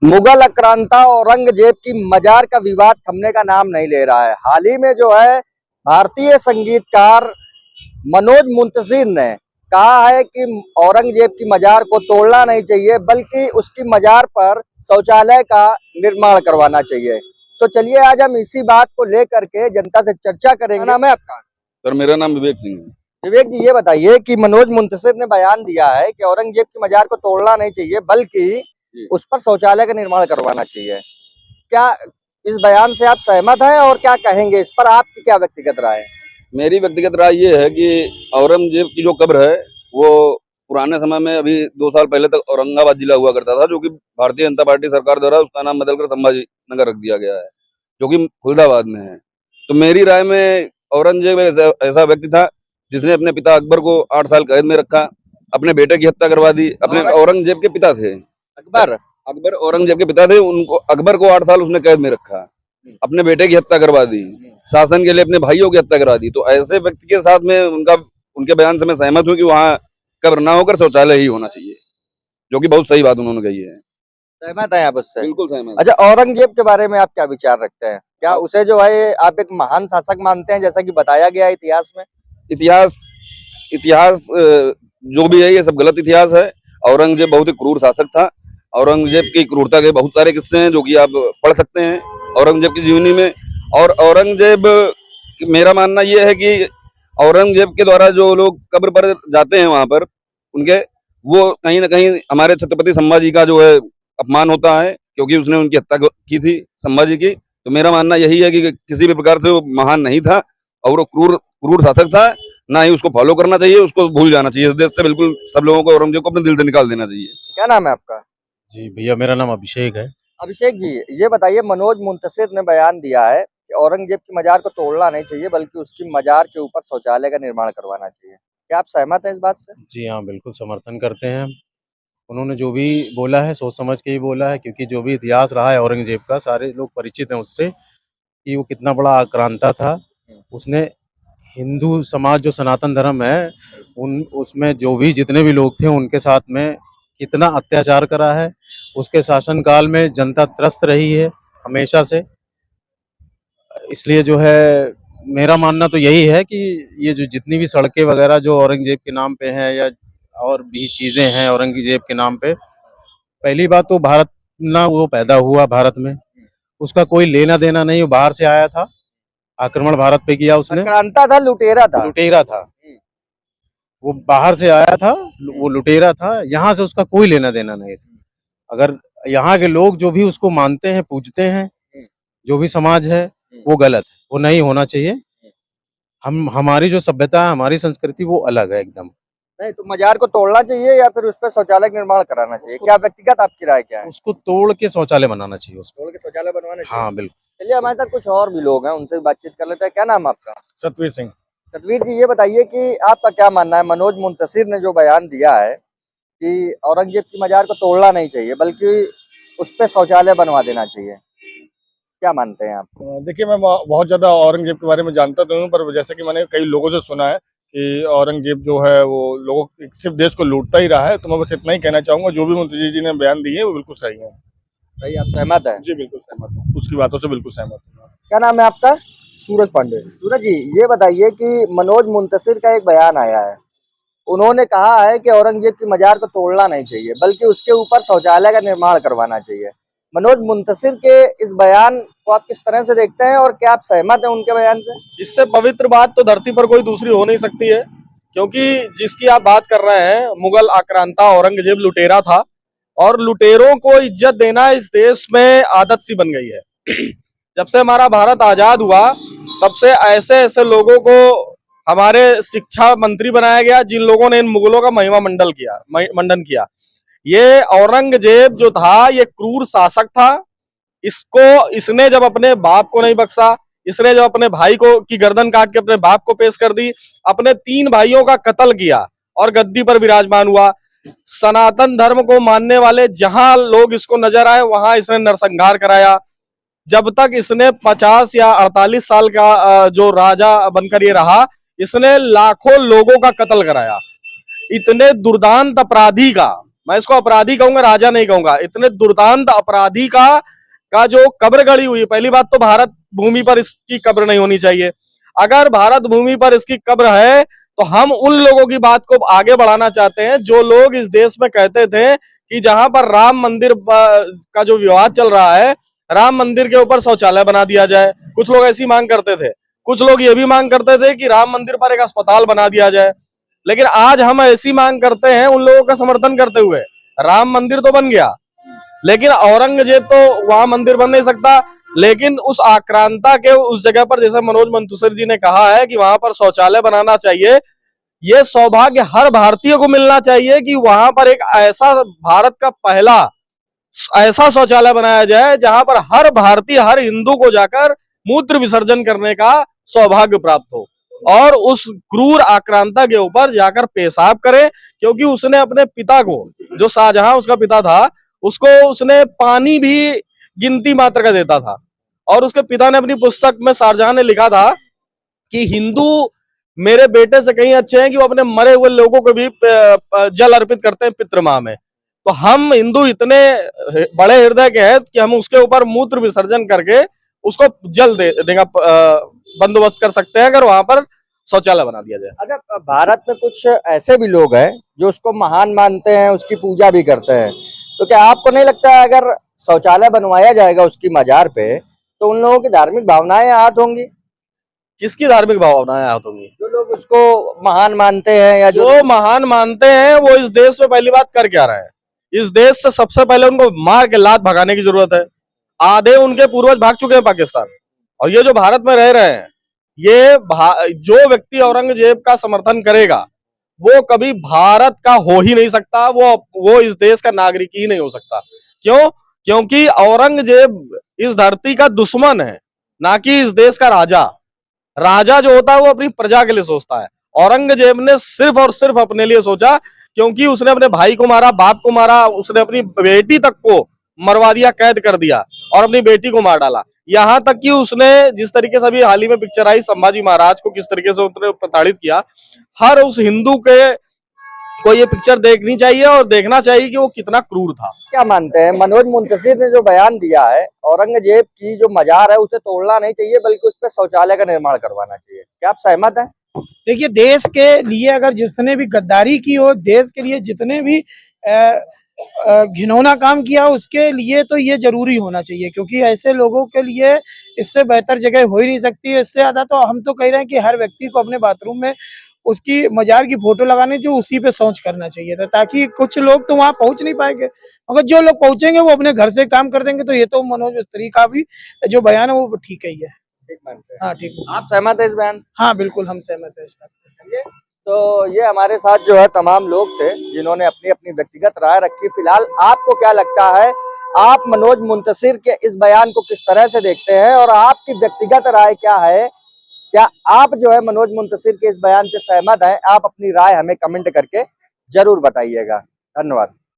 मुगल आक्रांता औरंगजेब की मजार का विवाद थमने का नाम नहीं ले रहा है। हाल ही में जो है भारतीय संगीतकार मनोज मुंतशिर ने कहा है कि औरंगजेब की मजार को तोड़ना नहीं चाहिए बल्कि उसकी मजार पर शौचालय का निर्माण करवाना चाहिए। तो चलिए आज हम इसी बात को लेकर के जनता से चर्चा करेंगे। नाम है आपका? सर मेरा नाम विवेक सिंह है। विवेक जी, ये बताइए कि मनोज मुंतशिर ने बयान दिया है कि औरंगजेब की मजार को तोड़ना नहीं चाहिए बल्कि उस पर शौचालय का निर्माण करवाना चाहिए। क्या इस बयान से आप सहमत हैं और क्या कहेंगे इस पर? आपकी क्या व्यक्तिगत राय है? मेरी व्यक्तिगत राय ये है कि औरंगजेब की जो कब्र है वो पुराने समय में, अभी 2 साल पहले तक औरंगाबाद जिला हुआ करता था, जो कि भारतीय जनता पार्टी सरकार द्वारा उसका नाम बदलकर संभाजी नगर रख दिया गया है, जो कि फुलदाबाद में है। तो मेरी राय में औरंगजेब ऐसा व्यक्ति था जिसने अपने पिता अकबर को 8 साल कैद में रखा, अपने बेटे की हत्या करवा दी। अपने औरंगजेब के पिता थे अकबर औरंगजेब के पिता थे, उनको अकबर को 8 साल उसने कैद में रखा, अपने बेटे की हत्या करवा दी, शासन के लिए अपने भाइयों की हत्या करवा दी। तो ऐसे व्यक्ति के साथ में उनके बयान से मैं सहमत हूँ कि वहाँ कब्र ना होकर शौचालय ही होना चाहिए, जो कि बहुत सही बात उन्होंने कही है। सहमत हैं आप उससे? बिल्कुल सहमत। अच्छा, औरंगजेब के बारे में आप क्या विचार रखते हैं? क्या उसे जो है आप एक महान शासक मानते हैं जैसा कि बताया गया है इतिहास में? इतिहास जो भी है ये सब गलत इतिहास है। औरंगजेब बहुत ही क्रूर शासक था। औरंगजेब की क्रूरता के बहुत सारे किस्से हैं जो कि आप पढ़ सकते हैं औरंगजेब की जीवनी में। और औरंगजेब, मेरा मानना ये है कि औरंगजेब के द्वारा जो लोग कब्र पर जाते हैं वहां पर उनके, वो कहीं ना कहीं हमारे छत्रपति संभाजी का जो है अपमान होता है, क्योंकि उसने उनकी हत्या की थी संभाजी की। तो मेरा मानना यही है कि किसी भी प्रकार से वो महान नहीं था और वो क्रूर शासक था। ना ही उसको फॉलो करना चाहिए, उसको भूल जाना चाहिए। इस देश से बिल्कुल सब लोगों को औरंगजेब को अपने दिल से निकाल देना चाहिए। क्या नाम है आपका? जी भैया, मेरा नाम अभिषेक है। अभिषेक जी, ये बताइए मनोज मुंतशिर ने बयान दिया है कि औरंगजेब की मजार को तोड़ना नहीं चाहिए बल्कि उसकी मजार के ऊपर शौचालय का निर्माण करवाना चाहिए। क्या आप सहमत हैं इस बात से? जी हाँ, बिल्कुल समर्थन करते हैं। उन्होंने जो भी बोला है सोच समझ के ही बोला है, क्योंकि जो भी इतिहास रहा है औरंगजेब का, सारे लोग परिचित हैं उससे कि वो कितना बड़ा आक्रांता था। उसने हिंदू समाज जो सनातन धर्म है उन उसमें जो भी जितने भी लोग थे उनके साथ में कितना अत्याचार करा है। उसके शासनकाल में जनता त्रस्त रही है हमेशा से। इसलिए जो है मेरा मानना तो यही है कि ये जो जितनी भी सड़कें वगैरह जो औरंगजेब के नाम पे हैं या और भी चीज़ें हैं औरंगजेब के नाम पे, पहली बात तो भारत ना वो पैदा हुआ भारत में, उसका कोई लेना देना नहीं, वो बाहर से आया था, आक्रमण भारत पे किया उसने। आक्रांता था, लुटेरा था। लुटेरा था, वो बाहर से आया था, वो लुटेरा था, यहाँ से उसका कोई लेना देना नहीं था। अगर यहाँ के लोग जो भी उसको मानते हैं पूजते हैं, जो भी समाज है वो गलत है, वो नहीं होना चाहिए। हमारी जो सभ्यता है, हमारी संस्कृति वो अलग है एकदम। नहीं तो मजार को तोड़ना चाहिए या फिर उस पर शौचालय का निर्माण कराना चाहिए? क्या व्यक्तिगत आपकी राय क्या है? उसको तोड़ के शौचालय बनाना चाहिए उसको। तोड़ के शौचालय बनवाना चाहिए? हाँ बिल्कुल। चलिए, हमारे साथ कुछ और भी लोग हैं, उनसे बातचीत कर लेते हैं। क्या नाम है आपका? सतवीर सिंह। सतवीर जी, ये बताइए कि आपका क्या मानना है? मनोज मुंतशिर ने जो बयान दिया है कि औरंगजेब की मजार को तोड़ना नहीं चाहिए बल्कि उस पे शौचालय बनवा देना चाहिए, क्या मानते हैं आप? देखिए, मैं बहुत ज़्यादा औरंगजेब के बारे में जानता तो हूँ, पर जैसे कि मैंने कई लोगों से सुना है कि औरंगजेब जो है वो लोगों सिर्फ देश को लूटता ही रहा है। तो मैं बस इतना ही कहना चाहूँगा, जो भी मुंतशिर जी ने बयान दिए वो बिल्कुल सही है। सही, आप सहमत हैं? जी बिल्कुल सहमत हूँ, उसकी बातों से बिल्कुल सहमत हूँ। क्या नाम है आपका? सूरज पांडे। सूरज जी, ये बताइए कि मनोज मुंतशिर का एक बयान आया है, उन्होंने कहा है कि औरंगजेब की मजार को तोड़ना नहीं चाहिए बल्कि उसके ऊपर शौचालय का निर्माण करवाना चाहिए। मनोज मुंतशिर के इस बयान को आप किस तरह से देखते हैं और क्या आप सहमत हैं उनके बयान से? इससे पवित्र बात तो धरती पर कोई दूसरी हो नहीं सकती है, क्योंकि जिसकी आप बात कर रहे हैं मुगल आक्रांता औरंगजेब लुटेरा था और लुटेरों को इज्जत देना इस देश में आदत सी बन गई है। जब से हमारा भारत आजाद हुआ तब से ऐसे ऐसे लोगों को हमारे शिक्षा मंत्री बनाया गया जिन लोगों ने इन मुगलों का महिमा मंडन किया। ये औरंगजेब जो था ये क्रूर शासक था। इसने जब अपने बाप को नहीं बख्शा, इसने जब अपने भाई को की गर्दन काट के अपने बाप को पेश कर दी, अपने 3 भाइयों का कत्ल किया और गद्दी पर विराजमान हुआ। सनातन धर्म को मानने वाले जहां लोग इसको नजर आए वहां इसने नरसंहार कराया। जब तक इसने 50 या 48 साल का जो राजा बनकर ये रहा, इसने लाखों लोगों का कत्ल कराया। इतने दुर्दांत अपराधी का मैं इसको अपराधी कहूंगा, राजा नहीं कहूंगा। इतने दुर्दांत अपराधी का जो कब्र गड़ी हुई है, पहली बात तो भारत भूमि पर इसकी कब्र नहीं होनी चाहिए। अगर भारत भूमि पर इसकी कब्र है तो हम उन लोगों की बात को आगे बढ़ाना चाहते हैं जो लोग इस देश में कहते थे कि जहां पर राम मंदिर का जो विवाद चल रहा है, राम मंदिर के ऊपर शौचालय बना दिया जाए। कुछ लोग ऐसी मांग करते थे, कुछ लोग ये भी मांग करते थे कि राम मंदिर पर एक अस्पताल बना दिया जाए। लेकिन आज हम ऐसी मांग करते हैं उन लोगों का समर्थन करते हुए। राम मंदिर तो बन गया, लेकिन औरंगजेब तो वहां मंदिर बन नहीं सकता। लेकिन उस आक्रांता के उस जगह पर, जैसे मनोज मुंतशिर जी ने कहा है कि वहां पर शौचालय बनाना चाहिए, ये सौभाग्य हर भारतीय को मिलना चाहिए कि वहां पर एक ऐसा भारत का पहला ऐसा शौचालय बनाया जाए जहां पर हर भारतीय, हर हिंदू को जाकर मूत्र विसर्जन करने का सौभाग्य प्राप्त हो और उस क्रूर आक्रांता के ऊपर जाकर पेशाब करे। क्योंकि उसने अपने पिता को, जो शाहजहां उसका पिता था, उसको उसने पानी भी गिनती मात्र का देता था। और उसके पिता ने अपनी पुस्तक में, शाहजहां ने लिखा था कि हिंदू मेरे बेटे से कहीं अच्छे हैं कि वो अपने मरे हुए लोगों को भी जल अर्पित करते हैं पितृमाह में। तो हम हिंदू इतने बड़े हृदय के हैं कि हम उसके ऊपर मूत्र विसर्जन करके उसको जल देने का बंदोबस्त कर सकते हैं अगर वहां पर शौचालय बना दिया जाए। अच्छा, भारत में कुछ ऐसे भी लोग हैं जो उसको महान मानते हैं, उसकी पूजा भी करते हैं, तो क्या आपको नहीं लगता है अगर शौचालय बनवाया जाएगा उसकी मजार पे तो उन लोगों की धार्मिक भावनाएं आहत होंगी? किसकी धार्मिक भावनाएं आहत होंगी? जो लोग उसको महान मानते हैं या जो महान मानते हैं वो इस देश में पहली बात कर क्या रहे हैं। इस देश से सबसे पहले उनको मार के लात भगाने की जरूरत है। आधे उनके पूर्वज भाग चुके हैं पाकिस्तान, और ये जो भारत में रह रहे हैं, ये जो व्यक्ति औरंगजेब का समर्थन करेगा वो कभी भारत का हो ही नहीं सकता, वो इस देश का नागरिक ही नहीं हो सकता। क्यों? क्योंकि औरंगजेब इस धरती का दुश्मन है, ना कि इस देश का राजा। राजा जो होता है वो अपनी प्रजा के लिए सोचता है। औरंगजेब ने सिर्फ और सिर्फ अपने लिए सोचा, क्योंकि उसने अपने भाई को मारा, बाप को मारा, उसने अपनी बेटी तक को मरवा दिया, कैद कर दिया और अपनी बेटी को मार डाला। यहाँ तक कि उसने जिस तरीके से अभी हाल ही में पिक्चर आई, संभाजी महाराज को किस तरीके से उसने प्रताड़ित किया, हर उस हिंदू के को ये पिक्चर देखनी चाहिए और देखना चाहिए कि वो कितना क्रूर था। क्या मानते हैं? मनोज मुंतशिर ने जो बयान दिया है, औरंगजेब की जो मजार है उसे तोड़ना नहीं चाहिए बल्कि उस पर शौचालय का निर्माण करवाना चाहिए, क्या आप सहमत हैं? देखिए, देश के लिए अगर जिसने भी गद्दारी की हो, देश के लिए जितने भी घिनौना काम किया, उसके लिए तो ये जरूरी होना चाहिए, क्योंकि ऐसे लोगों के लिए इससे बेहतर जगह हो ही नहीं सकती है। इससे ज्यादा तो हम तो कह रहे हैं कि हर व्यक्ति को अपने बाथरूम में उसकी मजार की फोटो लगाने, जो उसी पे शौच करना चाहिए था, ताकि कुछ लोग तो वहां पहुंच नहीं पाएंगे, मगर जो लोग पहुंचेंगे वो अपने घर से काम कर देंगे। तो ये तो मनोज मिस्त्री का भी जो बयान है वो ठीक ही है। ठीक मानते हैं? हाँ, ठीक है। आप सहमत है इस बयान? हाँ, बिल्कुल हम सहमत है इस बात पे। तो ये हमारे साथ जो है तमाम लोग थे जिन्होंने अपनी अपनी व्यक्तिगत राय रखी। फिलहाल आपको क्या लगता है, आप मनोज मुंतशिर के इस बयान को किस तरह से देखते हैं और आपकी व्यक्तिगत राय क्या है? क्या आप जो है मनोज मुंतशिर के इस बयान से सहमत हैं? आप अपनी राय हमें कमेंट करके जरूर बताइएगा। धन्यवाद।